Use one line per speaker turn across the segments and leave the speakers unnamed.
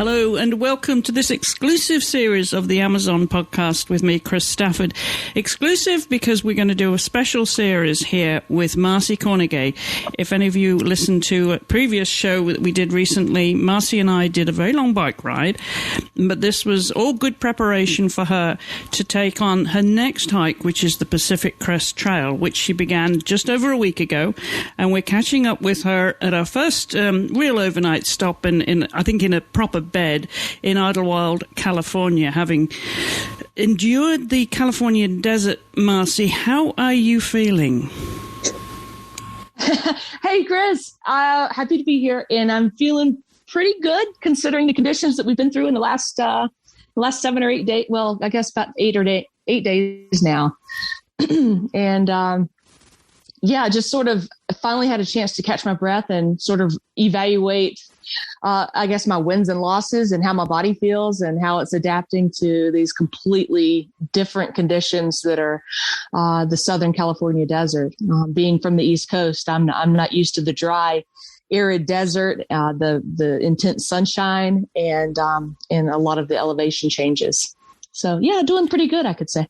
Hello and welcome to this exclusive series of the Amazon podcast with me, Chris Stafford. Exclusive because we're going to do a special series here with Marci Kornegay. If any of you listened to a previous show that we did recently, Marci and I did a very long bike ride, but this was all good preparation for her to take on her next hike, which is the Pacific Crest Trail, which she began just over a week ago. And we're catching up with her at our first real overnight stop in I think in a proper bed in Idyllwild, California, having endured the California desert. Marci, how are you feeling?
Hey, Chris. Happy to be here, and I'm feeling pretty good considering the conditions that we've been through in the last 7 or 8 days. Well, I guess about 8 days now. And just sort of finally had a chance to catch my breath and sort of evaluate I guess my wins and losses and how my body feels and how it's adapting to these completely different conditions that are the Southern California desert. Being from the East Coast, I'm not used to the dry, arid desert, the intense sunshine, and a lot of the elevation changes. So yeah, doing pretty good, I could say.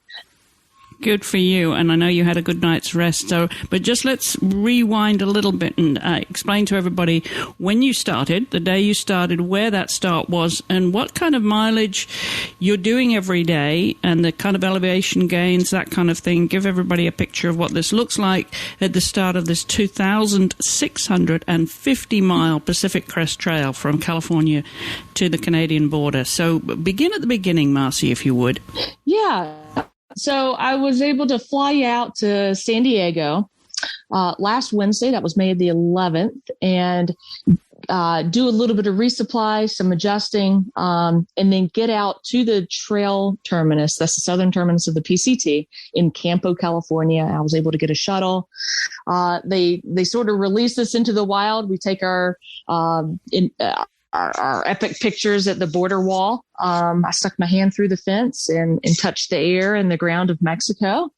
Good for you. And I know you had a good night's rest. But just let's rewind a little bit and explain to everybody when you started, the day you started, where that start was, and what kind of mileage you're doing every day and the kind of elevation gains, that kind of thing. Give everybody a picture of what this looks like at the start of this 2,650-mile Pacific Crest Trail from California to the Canadian border. So begin at the beginning, Marci, if you would.
Yeah. So I was able to fly out to San Diego last Wednesday. That was May the 11th, and do a little bit of resupply, some adjusting, and then get out to the trail terminus. That's the southern terminus of the PCT in Campo, California. I was able to get a shuttle. They sort of released us into the wild. We take our epic pictures at the border wall. I stuck my hand through the fence and touched the air and the ground of Mexico,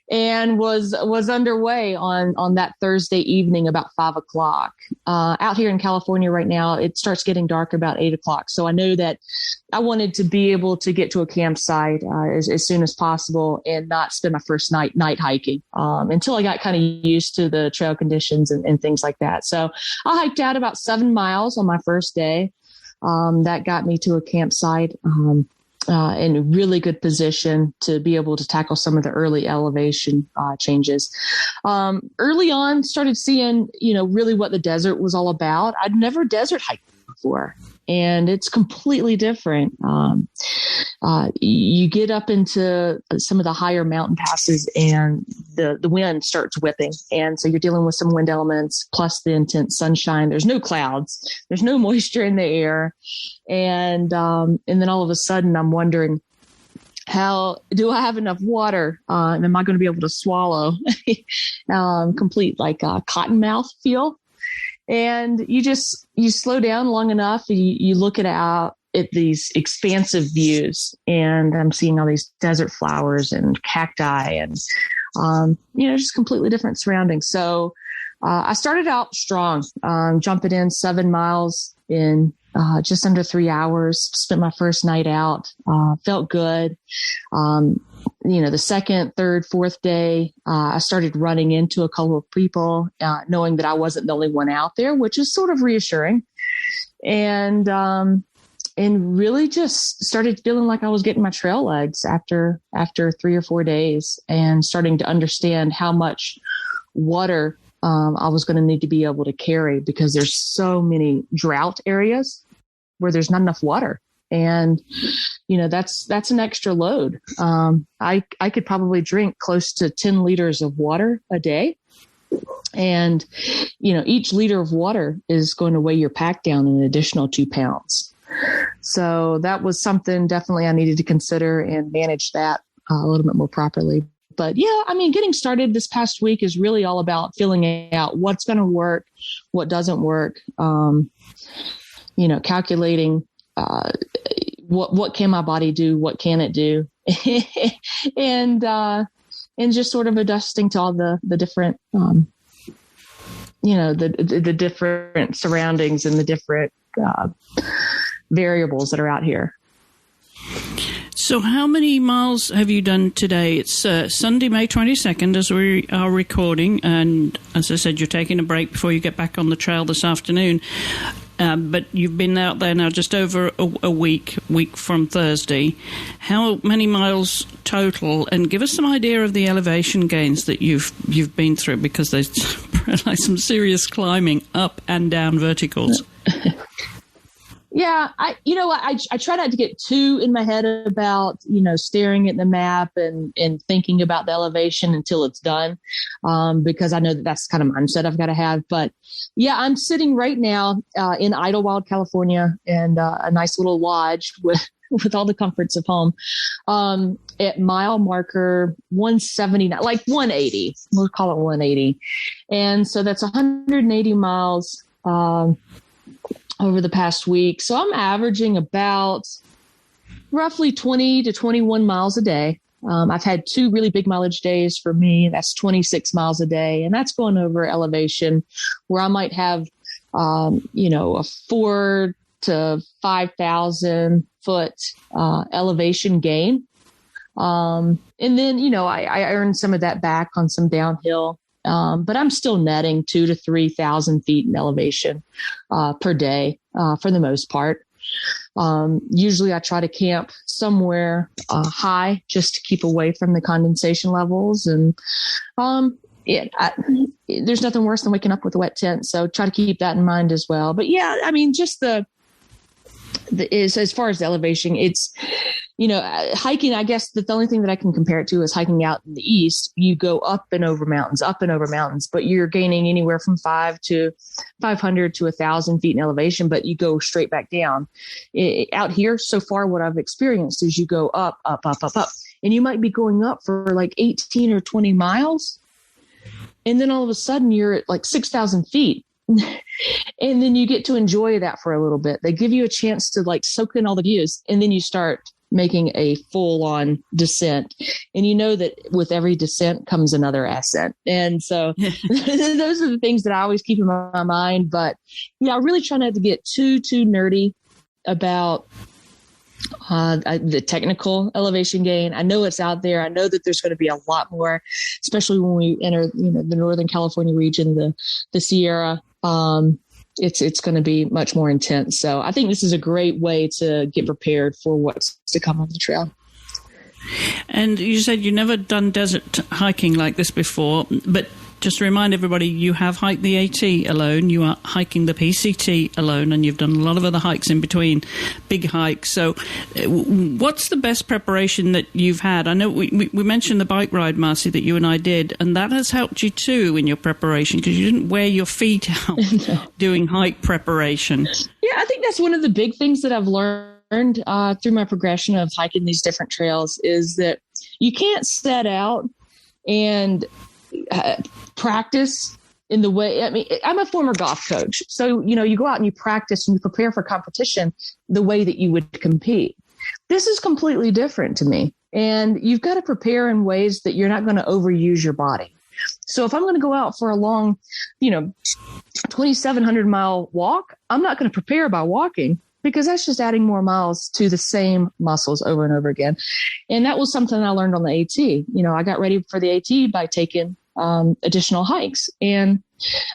and was underway on that Thursday evening about 5 o'clock. Out here in California right now, it starts getting dark about 8 o'clock. So I know that I wanted to be able to get to a campsite as soon as possible and not spend my first night hiking until I got kind of used to the trail conditions and things like that. So I hiked out about 7 miles on my first day. That got me to a campsite in a really good position to be able to tackle some of the early elevation changes. Early on, started seeing, really what the desert was all about. I'd never desert hiked before, and it's completely different. You get up into some of the higher mountain passes and the wind starts whipping. And so you're dealing with some wind elements plus the intense sunshine. There's no clouds. There's no moisture in the air. And then all of a sudden I'm wondering, how do I have enough water? And am I going to be able to swallow complete like cottonmouth feel? And you slow down long enough. You look at these expansive views, and I'm seeing all these desert flowers and cacti and, just completely different surroundings. So I started out strong, jumping in 7 miles in just under 3 hours, spent my first night out, felt good. The second, third, fourth day, I started running into a couple of people, knowing that I wasn't the only one out there, which is sort of reassuring. And really just started feeling like I was getting my trail legs after 3 or 4 days, and starting to understand how much water I was going to need to be able to carry, because there's so many drought areas where there's not enough water. And, that's an extra load. I could probably drink close to 10 liters of water a day. And, each liter of water is going to weigh your pack down an additional 2 pounds. So that was something definitely I needed to consider and manage that a little bit more properly. But yeah, getting started this past week is really all about filling out what's going to work, what doesn't work, calculating what can my body do, what can it do, and just sort of adjusting to all the different, the different surroundings and the different variables that are out here.
So how many miles have you done today? It's Sunday, May 22nd, as we are recording. And as I said, you're taking a break before you get back on the trail this afternoon. But you've been out there now just over a week from Thursday. How many miles total? And give us some idea of the elevation gains that you've been through, because there's like some serious climbing up and down verticals.
Yeah, I try not to get too in my head about, staring at the map and thinking about the elevation until it's done, because I know that's kind of mindset I've got to have. But yeah, I'm sitting right now in Idyllwild, California, and a nice little lodge with all the comforts of home, at mile marker 179, like 180. We'll call it 180. And so that's 180 miles over the past week. So I'm averaging about roughly 20 to 21 miles a day. I've had 2 really big mileage days for me. That's 26 miles a day. And that's going over elevation where I might have, a 4 to 5,000 foot elevation gain. And then, I earned some of that back on some downhill. But I'm still netting 2,000 to 3,000 feet in elevation per day for the most part. Usually I try to camp somewhere high just to keep away from the condensation levels. And there's nothing worse than waking up with a wet tent. So try to keep that in mind as well. But yeah, I mean, just as far as the elevation, it's, hiking, I guess the only thing that I can compare it to is hiking out in the east. You go up and over mountains, but you're gaining anywhere from 500 to 1,000 feet in elevation, but you go straight back down. Out here, so far, what I've experienced is you go up, and you might be going up for like 18 or 20 miles. And then all of a sudden you're at like 6,000 feet. And then you get to enjoy that for a little bit. They give you a chance to like soak in all the views, and then you start making a full-on descent. And you know that with every descent comes another ascent. And so those are the things that I always keep in my mind. But I really try not to get too nerdy about the technical elevation gain. I know it's out there. I know that there's going to be a lot more, especially when we enter, the Northern California region, the Sierra. It's going to be much more intense. So I think this is a great way to get prepared for what's to come on the trail.
And you said you've never done desert hiking like this before, but just to remind everybody, you have hiked the AT alone, you are hiking the PCT alone, and you've done a lot of other hikes in between, big hikes. So what's the best preparation that you've had? I know we mentioned the bike ride, Marci, that you and I did, and that has helped you too in your preparation, because you didn't wear your feet out doing hike preparation.
Yeah, I think that's one of the big things that I've learned through my progression of hiking these different trails is that you can't set out and practice in the way, I mean, I'm a former golf coach. So, you go out and you practice and you prepare for competition the way that you would compete. This is completely different to me. And you've got to prepare in ways that you're not going to overuse your body. So if I'm going to go out for a long, 2,700 mile walk, I'm not going to prepare by walking, because that's just adding more miles to the same muscles over and over again. And that was something I learned on the AT. I got ready for the AT by taking additional hikes, and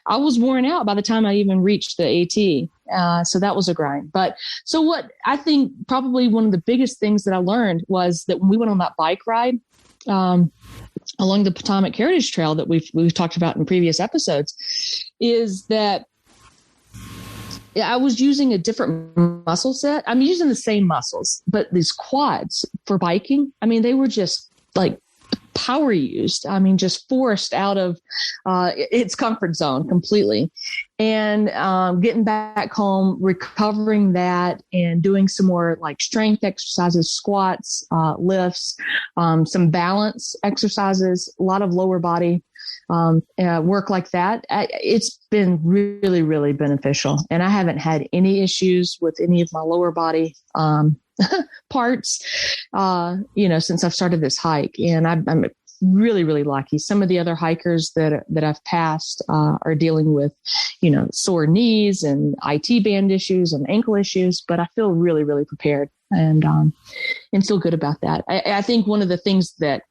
I was worn out by the time I even reached the AT. So that was a grind. But so what I think probably one of the biggest things that I learned was that when we went on that bike ride, along the Potomac Heritage Trail that we've talked about in previous episodes, is that I was using a different muscle set. I'm using the same muscles, but these quads for biking, I mean, they were just like power used. I mean, just forced out of its comfort zone completely. And getting back home, recovering that, and doing some more like strength exercises, squats, lifts, some balance exercises, a lot of lower body work like that. It's been really, really beneficial. And I haven't had any issues with any of my lower body parts, since I've started this hike. And I'm really, really lucky. Some of the other hikers that I've passed are dealing with, sore knees and IT band issues and ankle issues, but I feel really, really prepared and feel good about that. I think one of the things that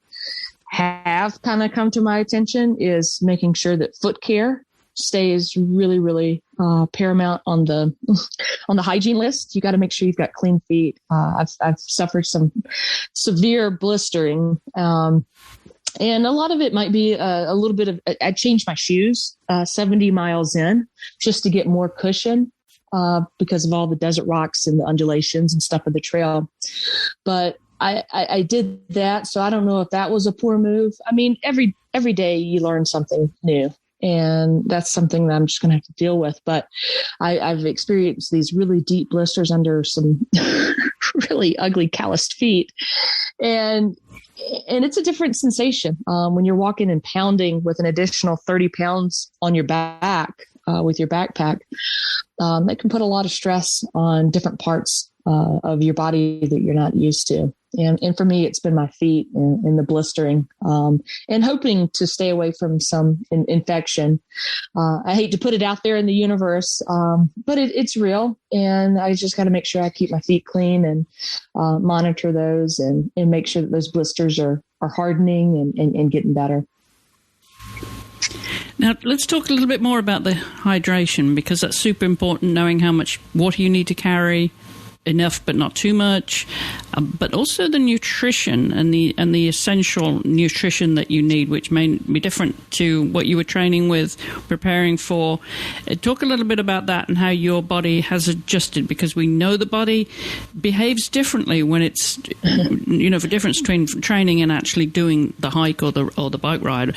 have kind of come to my attention is making sure that foot care stays really, really paramount on the hygiene list. You got to make sure you've got clean feet. I've suffered some severe blistering, and a lot of it might be a little bit of. I changed my shoes 70 miles in just to get more cushion because of all the desert rocks and the undulations and stuff of the trail. But I did that, so I don't know if that was a poor move. I mean, every day you learn something new. And that's something that I'm just going to have to deal with. But I've experienced these really deep blisters under some really ugly calloused feet. And it's a different sensation when you're walking and pounding with an additional 30 pounds on your back with your backpack. That can put a lot of stress on different parts of your body that you're not used to. And for me, it's been my feet and the blistering, and hoping to stay away from some infection. I hate to put it out there in the universe, but it's real. And I just got to make sure I keep my feet clean and monitor those and make sure that those blisters are hardening and getting better.
Now, let's talk a little bit more about the hydration, because that's super important, knowing how much water you need to carry, enough but not too much, but also the nutrition and the essential nutrition that you need, which may be different to what you were training with, preparing for. Talk a little bit about that and how your body has adjusted, because we know the body behaves differently when it's, the difference between training and actually doing the hike or the bike ride.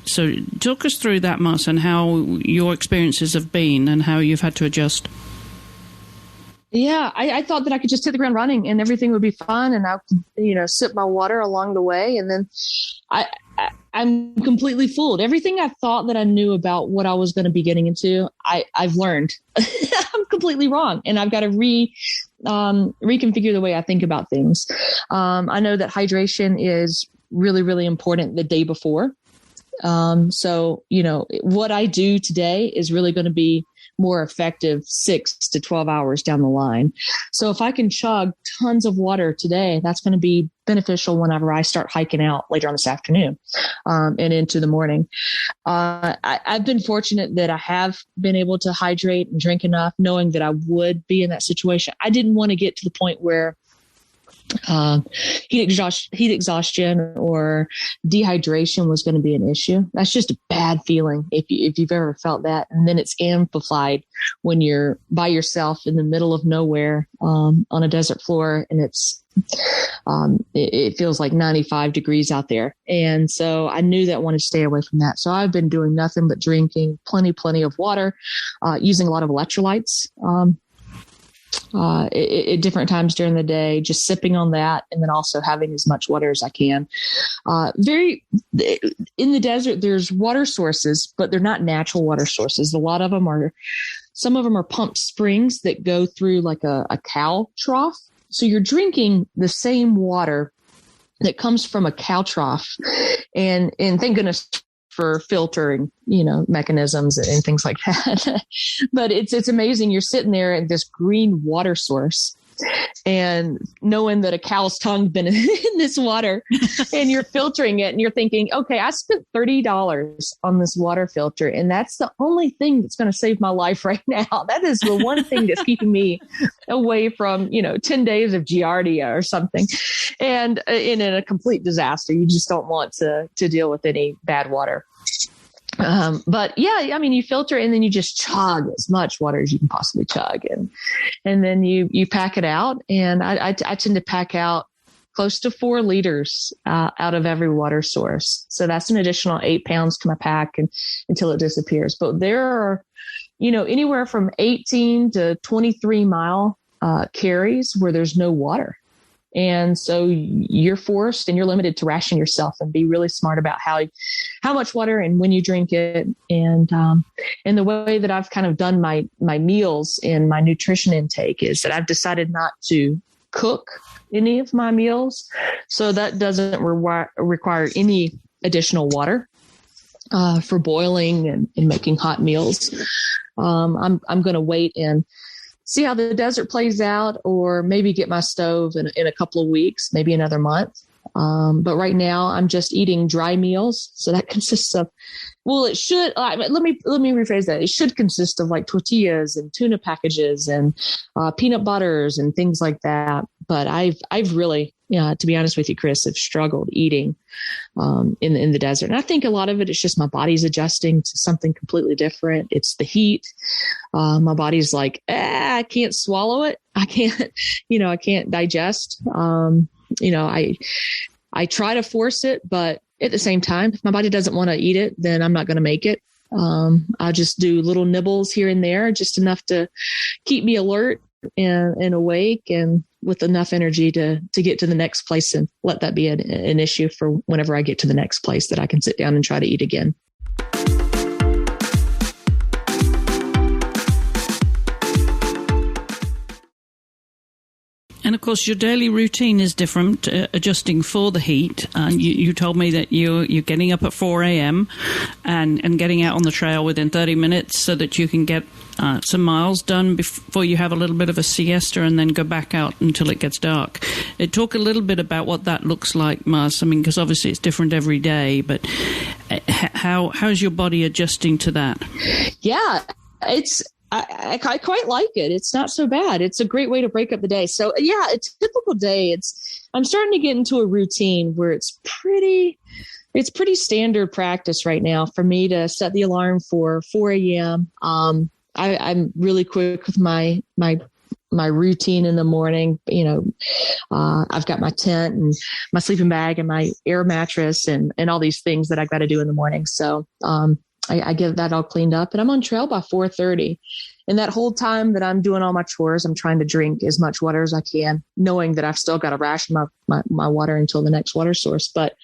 So talk us through that, Marci, and how your experiences have been and how you've had to adjust.
Yeah, I thought that I could just hit the ground running and everything would be fun, and I could, sip my water along the way. And then I'm completely fooled. Everything I thought that I knew about what I was going to be getting into, I've learned. I'm completely wrong, and I've got to reconfigure the way I think about things. I know that hydration is really, really important the day before. So what I do today is really going to be more effective 6 to 12 hours down the line. So if I can chug tons of water today, that's going to be beneficial whenever I start hiking out later on this afternoon and into the morning. I've been fortunate that I have been able to hydrate and drink enough, knowing that I would be in that situation. I didn't want to get to the point where heat exhaustion or dehydration was going to be an issue. That's just a bad feeling if you've ever felt that. And then it's amplified when you're by yourself in the middle of nowhere on a desert floor, and it feels like 95 degrees out there. And so I knew that I wanted to stay away from that. So I've been doing nothing but drinking plenty of water, using a lot of electrolytes at different times during the day, just sipping on that, and then also having as much water as I can. In the desert, there's water sources, but they're not natural water sources. Some of them are pumped springs that go through like a cow trough. So you're drinking the same water that comes from a cow trough, and thank goodness for filtering, mechanisms and things like that. But it's amazing. You're sitting there at this green water source and knowing that a cow's tongue been in this water, and you're filtering it and you're thinking, okay, I spent $30 on this water filter, and that's the only thing that's going to save my life right now. That is the one thing that's keeping me away from, 10 days of giardia or something. And in a complete disaster, you just don't want to deal with any bad water. But yeah, I mean, you filter and then you just chug as much water as you can possibly chug. And then you pack it out. And I tend to pack out close to 4 liters out of every water source. So that's an additional 8 pounds to my pack until it disappears. But there are, anywhere from 18 to 23 mile carries where there's no water. And so you're forced and you're limited to ration yourself and be really smart about how much water and when you drink it. And the way that I've kind of done my meals and my nutrition intake is that I've decided not to cook any of my meals. So that doesn't require any additional water for boiling and making hot meals. I'm going to wait and see how the desert plays out, or maybe get my stove in a couple of weeks, maybe another month. But right now I'm just eating dry meals. So that consists of, well, it should, let me rephrase that. It should consist of like tortillas and tuna packages and peanut butters and things like that. But I've really, to be honest with you, Chris, have struggled eating in the desert. And I think a lot of it is just my body's adjusting to something completely different. It's the heat. My body's like, I can't swallow it. I can't digest. I try to force it, but at the same time, if my body doesn't want to eat it, then I'm not going to make it. I'll just do little nibbles here and there, just enough to keep me alert and awake and with enough energy to get to the next place, and let that be an issue for whenever I get to the next place that I can sit down and try to eat again.
And of course, your daily routine is different, adjusting for the heat. And you told me that you're getting up at 4 a.m. and getting out on the trail within 30 minutes so that you can get some miles done before you have a little bit of a siesta and then go back out until it gets dark. Talk a little bit about what that looks like, Mars. I mean, because obviously it's different every day, but how's your body adjusting to that?
Yeah, I quite like it. It's not so bad. It's a great way to break up the day. So yeah, it's a typical day. I'm starting to get into a routine where it's pretty standard practice right now for me to set the alarm for 4 a.m. I'm really quick with my routine in the morning. I've got my tent and my sleeping bag and my air mattress and all these things that I got to do in the morning. So, I get that all cleaned up, and I'm on trail by 4:30. And that whole time that I'm doing all my chores, I'm trying to drink as much water as I can, knowing that I've still got to ration my water until the next water source. But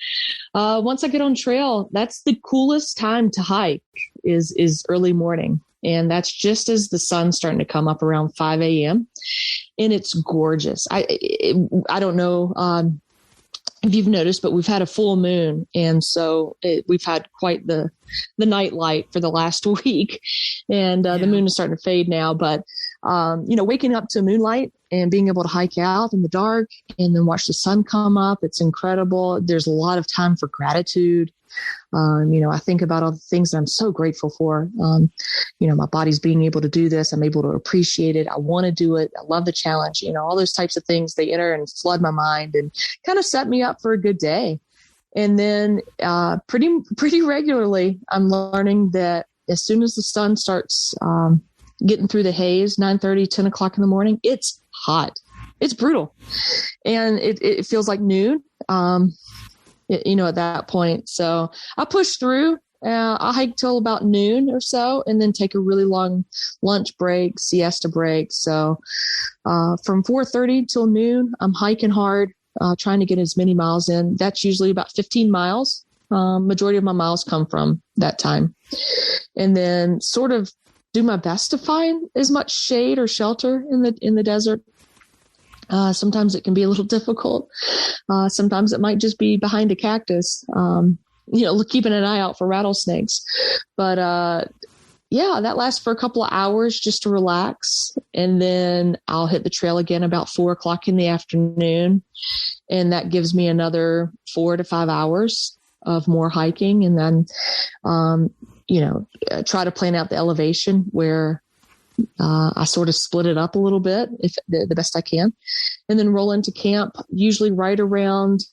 once I get on trail, that's the coolest time to hike is early morning. And that's just as the sun's starting to come up around 5 a.m. And it's gorgeous. I don't know if you've noticed, but we've had a full moon. And so we've had quite the night light for the last week. And the moon is starting to fade now. But, waking up to moonlight and being able to hike out in the dark and then watch the sun come up, it's incredible. There's a lot of time for gratitude. I think about all the things that I'm so grateful for. My body's being able to do this. I'm able to appreciate it. I want to do it. I love the challenge. All those types of things, they enter and flood my mind and kind of set me up for a good day. And then pretty regularly, I'm learning that as soon as the sun starts getting through the haze, 9:30, 10 o'clock in the morning, it's hot. It's brutal. And it feels like noon. At that point. So I push through. I'll hike till about noon or so, and then take a really long lunch break, siesta break. So from 4:30 till noon, I'm hiking hard, trying to get as many miles in. That's usually about 15 miles. Majority of my miles come from that time. And then sort of do my best to find as much shade or shelter in the desert. Sometimes it can be a little difficult. Sometimes it might just be behind a cactus, keeping an eye out for rattlesnakes. But that lasts for a couple of hours just to relax. And then I'll hit the trail again about 4 o'clock in the afternoon. And that gives me another 4 to 5 hours of more hiking. And then, try to plan out the elevation where I sort of split it up a little bit, if the best I can, and then roll into camp, usually right around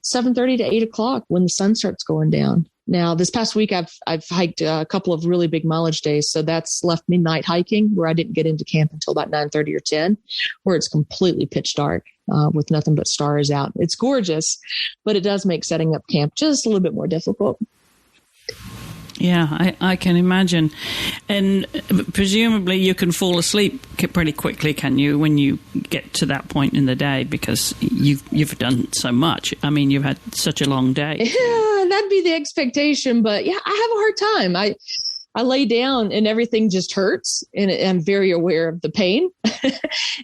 7:30 to 8 o'clock when the sun starts going down. Now, this past week, I've hiked a couple of really big mileage days, so that's left me night hiking where I didn't get into camp until about 9:30 or 10, where it's completely pitch dark with nothing but stars out. It's gorgeous, but it does make setting up camp just a little bit more difficult.
Yeah, I can imagine. And presumably you can fall asleep pretty quickly, can you, when you get to that point in the day, because you've done so much. I mean, you've had such a long day.
Yeah, that'd be the expectation. But yeah, I have a hard time. I lay down and everything just hurts, and I'm very aware of the pain.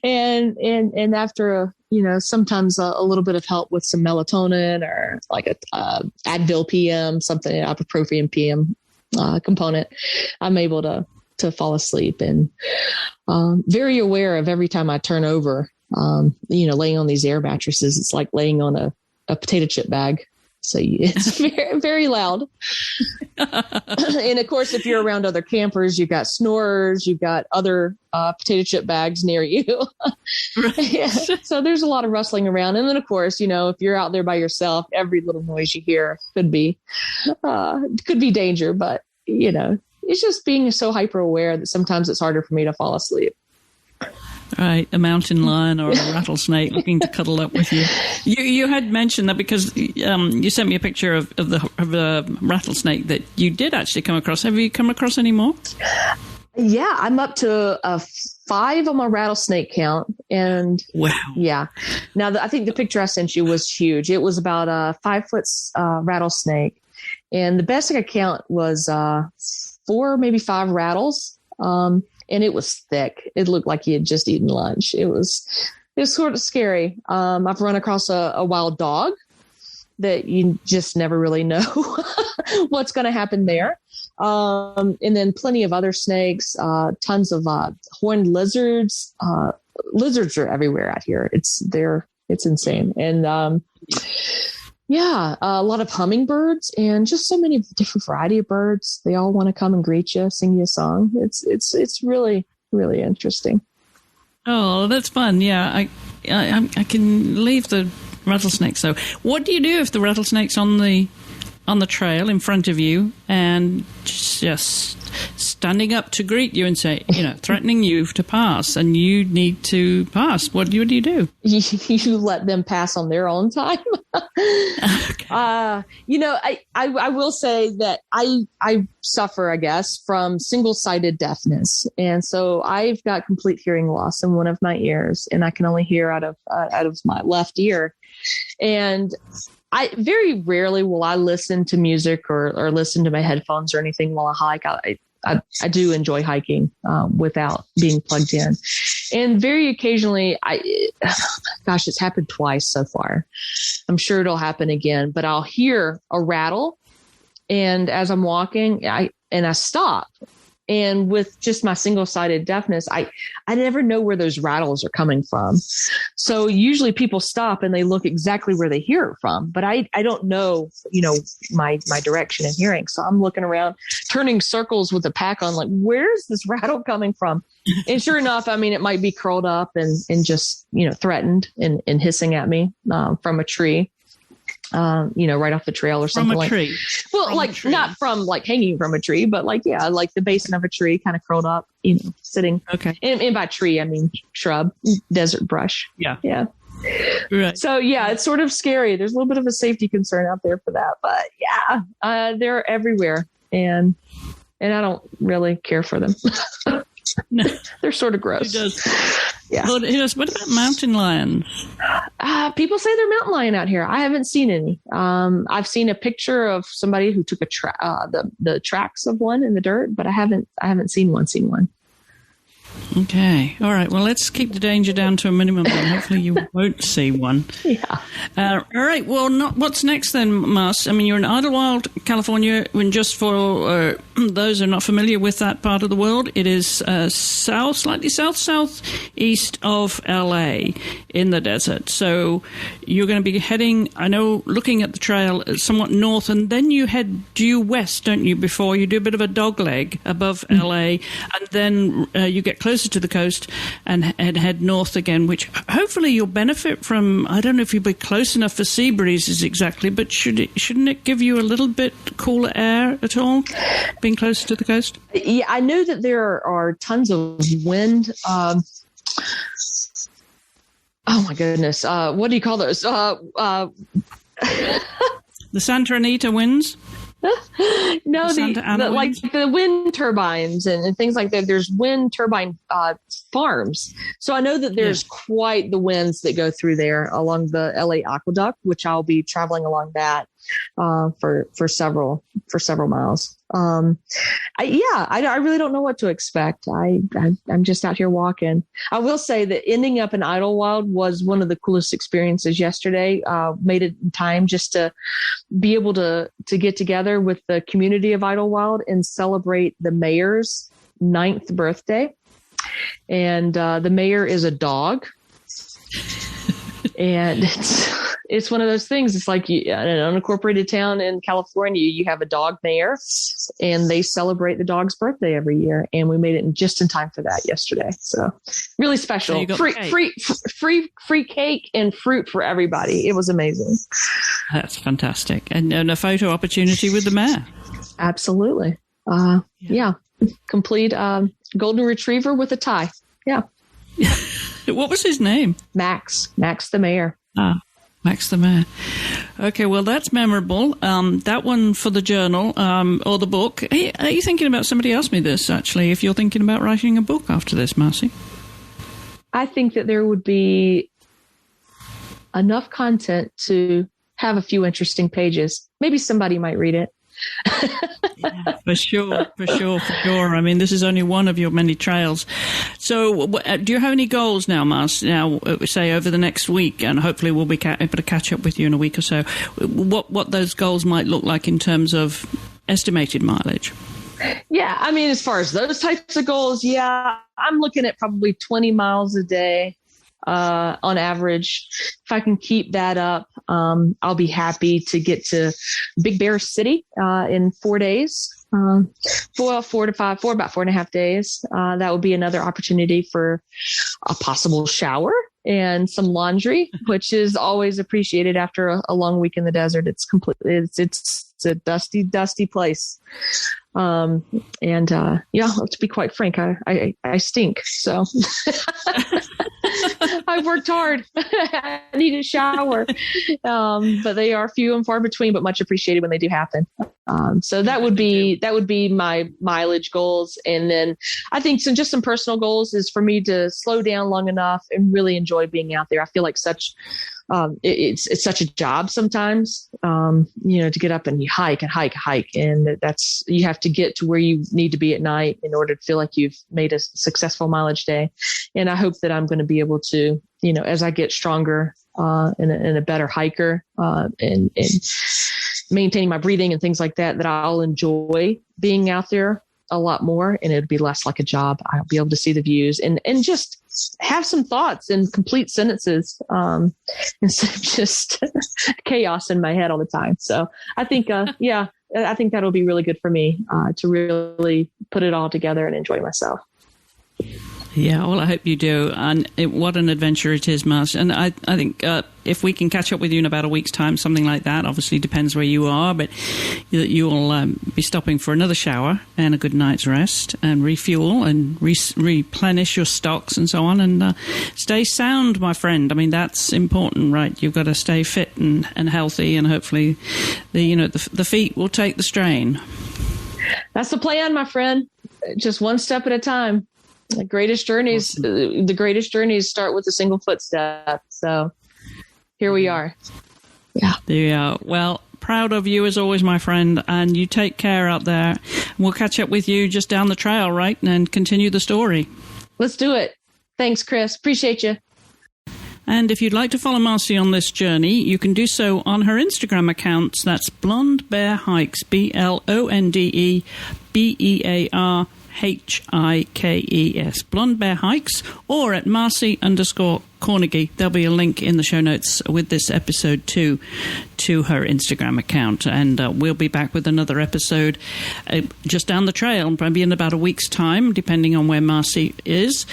and after sometimes a little bit of help with some melatonin or like a Advil PM, something, ibuprofen PM component, I'm able to fall asleep, and very aware of every time I turn over, laying on these air mattresses. It's like laying on a potato chip bag. So it's very, very loud. And of course, if you're around other campers, you've got snorers, you've got other potato chip bags near you. Right. Yeah. So there's a lot of rustling around. And then, of course, if you're out there by yourself, every little noise you hear could be danger. But, it's just being so hyper aware that sometimes it's harder for me to fall asleep.
Right, a mountain lion or a rattlesnake looking to cuddle up with you. You had mentioned that because you sent me a picture of the rattlesnake that you did actually come across. Have you come across any more?
Yeah, I'm up to 5 on my rattlesnake count. And
wow.
Yeah. Now, I think the picture I sent you was huge. It was about a 5-foot rattlesnake. And the best I could count was 4, maybe 5 rattles. And it was thick. It looked like he had just eaten lunch. It was sort of scary. I've run across a wild dog that you just never really know what's going to happen there. And then plenty of other snakes, tons of horned lizards. Lizards are everywhere out here. It's insane. And a lot of hummingbirds and just so many different variety of birds. They all want to come and greet you, sing you a song. It's really, really interesting.
Oh, that's fun. Yeah, I can leave the rattlesnakes. So what do you do if the rattlesnake's on the trail in front of you and just standing up to greet you and say, threatening you to pass, and you need to pass? What do you do?
You let them pass on their own time. Okay. I will say that I suffer, I guess, from single-sided deafness. And so I've got complete hearing loss in one of my ears, and I can only hear out of my left ear. And I very rarely will I listen to music or listen to my headphones or anything while I hike. I do enjoy hiking without being plugged in. And very occasionally, it's happened twice so far. I'm sure it'll happen again, but I'll hear a rattle. And as I'm walking, I stop. And with just my single-sided deafness, I never know where those rattles are coming from. So usually people stop and they look exactly where they hear it from. But I don't know, my direction and hearing. So I'm looking around, turning circles with the pack on, like, where's this rattle coming from? And sure enough, it might be curled up and just, threatened and hissing at me from a tree. Right off the trail or something like that. Well, from like not from like hanging from a tree, but like the basin of a tree kind of curled up, sitting. Okay. And by tree, I mean shrub, desert brush. Yeah. Yeah. Right. So it's sort of scary. There's a little bit of a safety concern out there for that, but they're everywhere, and I don't really care for them. No. They're sort of gross. It does. Yeah.
Well, what about mountain lions?
People say they're mountain lion out here. I haven't seen any. I've seen a picture of somebody who took the tracks of one in the dirt, but I haven't seen one.
Okay. All right. Well, let's keep the danger down to a minimum, and hopefully you won't see one. Yeah. All right. Well, what's next then, Marci? You're in Idyllwild, California, and just for those who are not familiar with that part of the world, it is slightly southeast of LA in the desert. So you're going to be heading, looking at the trail somewhat north, and then you head due west, don't you, before you do a bit of a dogleg above LA, and then you get closer to the coast and head north again, which hopefully you'll benefit from. I don't know if you'll be close enough for sea breezes exactly, but shouldn't it give you a little bit cooler air at all, being closer to the coast?
Yeah, I know that there are tons of wind. Oh my goodness. What do you call those?
The Santa Anita winds?
No, the wind turbines and things like that. There's wind turbine farms. So I know that there's quite the winds that go through there along the LA aqueduct, which I'll be traveling along that for several miles. I really don't know what to expect. I'm just out here walking. I will say that ending up in Idyllwild was one of the coolest experiences yesterday. Made it in time just to be able to get together with the community of Idyllwild and celebrate the mayor's 9th birthday. And the mayor is a dog. And it's one of those things. It's like in an unincorporated town in California, you have a dog mayor, and they celebrate the dog's birthday every year. And we made it just in time for that yesterday. So really special. So free cake and fruit for everybody. It was amazing.
That's fantastic. And a photo opportunity with the mayor.
Absolutely. Yeah. Complete golden retriever with a tie. Yeah.
What was his name?
Max the mayor.
Max the mayor. Okay, well, that's memorable. That one for the journal or the book. Are you thinking about, somebody asked me this, actually, if you're thinking about writing a book after this, Marci?
I think that there would be enough content to have a few interesting pages. Maybe somebody might read it.
Yeah, for sure. I mean, this is only one of your many trails. So do you have any goals now, Marci? Now, say over the next week, and hopefully we'll be able to catch up with you in a week or so, what those goals might look like in terms of estimated mileage?
Yeah, I mean, as far as those types of goals, yeah, I'm looking at probably 20 miles a day. On average. If I can keep that up, I'll be happy to get to Big Bear City in 4 days. About 4.5 days. That would be another opportunity for a possible shower and some laundry, which is always appreciated after a long week in the desert. It's a dusty place. To be quite frank, I stink. So I've worked hard. I need a shower. But they are few and far between, but much appreciated when they do happen. So that would be my mileage goals. And then I think some personal goals is for me to slow down long enough and really enjoy being out there. I feel like it's such a job sometimes, to get up and you hike. And you have to get to where you need to be at night in order to feel like you've made a successful mileage day. And I hope that I'm going to be able to, as I get stronger, and a better hiker, and maintaining my breathing and things like that I'll enjoy being out there a lot more, and it'd be less like a job. I'll be able to see the views and just have some thoughts and complete sentences, instead of just chaos in my head all the time. So I think, I think that'll be really good for me, to really put it all together and enjoy myself.
Yeah, well, I hope you do. And what an adventure it is, Marci. And I think if we can catch up with you in about a week's time, something like that, obviously depends where you are, but you'll be stopping for another shower and a good night's rest and refuel and replenish your stocks and so on, and stay sound, my friend. I mean, that's important, right? You've got to stay fit and healthy, and hopefully the feet will take the strain.
That's the plan, my friend. Just one step at a time. The greatest journeys start with a single footstep. So here we are. Yeah.
There you are. Well, proud of you as always, my friend. And you take care out there. We'll catch up with you just down the trail, right? And continue the story.
Let's do it. Thanks, Chris. Appreciate you.
And if you'd like to follow Marci on this journey, you can do so on her Instagram accounts. That's Blonde Bear Hikes, BLONDEBEAR HIKES, Blonde Bear Hikes, or at Marci_Kornegay. There'll be a link in the show notes with this episode to her Instagram account. And we'll be back with another episode just down the trail, maybe in about a week's time, depending on where Marci is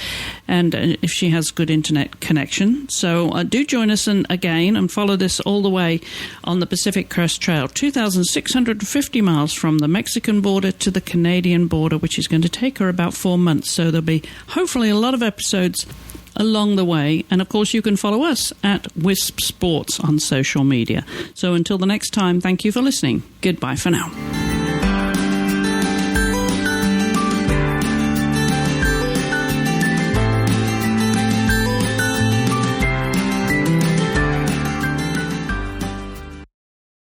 and if she has good internet connection. So do join us again and follow this all the way on the Pacific Crest Trail, 2,650 miles from the Mexican border to the Canadian border, which is going to take her about 4 months. So there'll be hopefully a lot of episodes along the way. And of course, you can follow us at Wisp Sports on social media. So until the next time, thank you for listening. Goodbye for now.